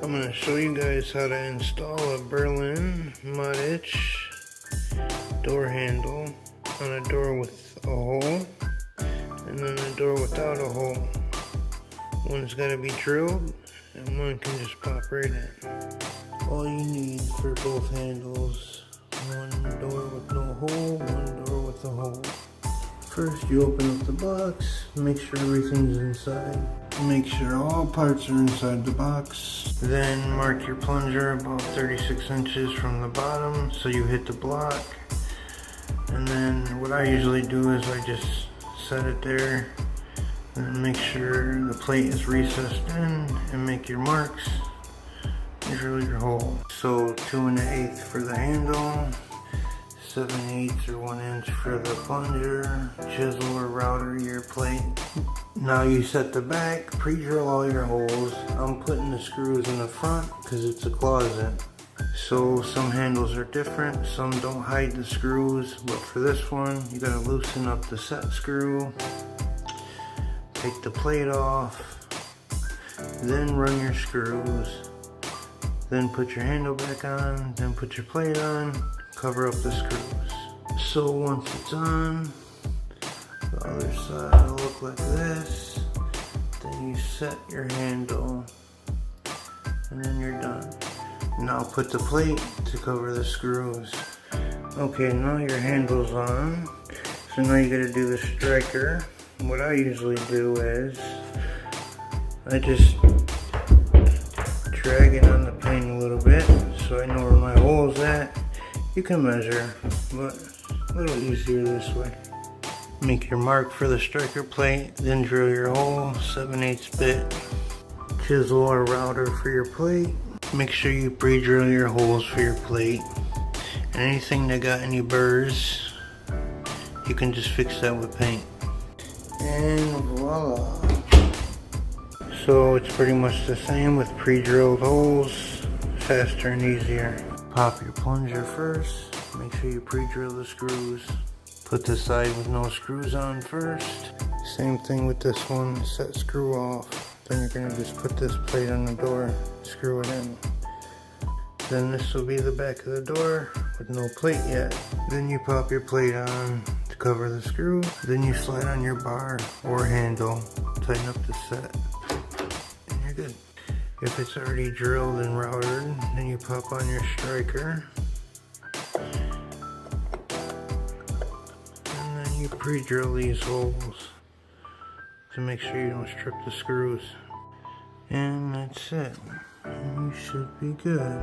I'm going to show you guys how to install a Berlin mud hitch door handle on a door with a hole and then a door without a hole. One's got to be drilled and one can just pop right in. All you need for both handles, one door with no hole, one door with a hole. First you open up the box, make sure everything's inside. Make sure all parts are inside the box. Then mark your plunger about 36 inches from the bottom so you hit the block. And then what I usually do is I just set it there and make sure the plate is recessed in and make your marks. Drill your hole. So 2 1/8 for the handle, 7/8 or 1 inch for the plunger, chisel or router your plate. Now you set the back, pre-drill all your holes. I'm putting the screws in the front because it's a closet. So some handles are different, some don't hide the screws, but for this one you gotta loosen up the set screw, take the plate off, then run your screws, then put your handle back on, then put your plate on, cover up the screws. So once it's on, the other side will look like this. Then you set your handle, and then you're done. Now put the plate to cover the screws. Okay, now your handle's on. So now you gotta do the striker. What I usually do is, I just drag it on the paint a little bit so I know where my hole's at. You can measure, but a little easier this way. Make your mark for the striker plate, then drill your hole, 7/8 bit. Chisel or router for your plate. Make sure you pre-drill your holes for your plate. And anything that got any burrs, you can just fix that with paint. And voila. So it's pretty much the same with pre-drilled holes, faster and easier. Pop your plunger first, make sure you pre-drill the screws. Put the side with no screws on first. Same thing with this one, set screw off. Then you're gonna just put this plate on the door, screw it in. Then this will be the back of the door with no plate yet. Then you pop your plate on to cover the screw. Then you slide on your bar or handle, tighten up the set. Good. If it's already drilled and routed, then you pop on your striker. And then you pre-drill these holes to make sure you don't strip the screws. And that's it. You should be good.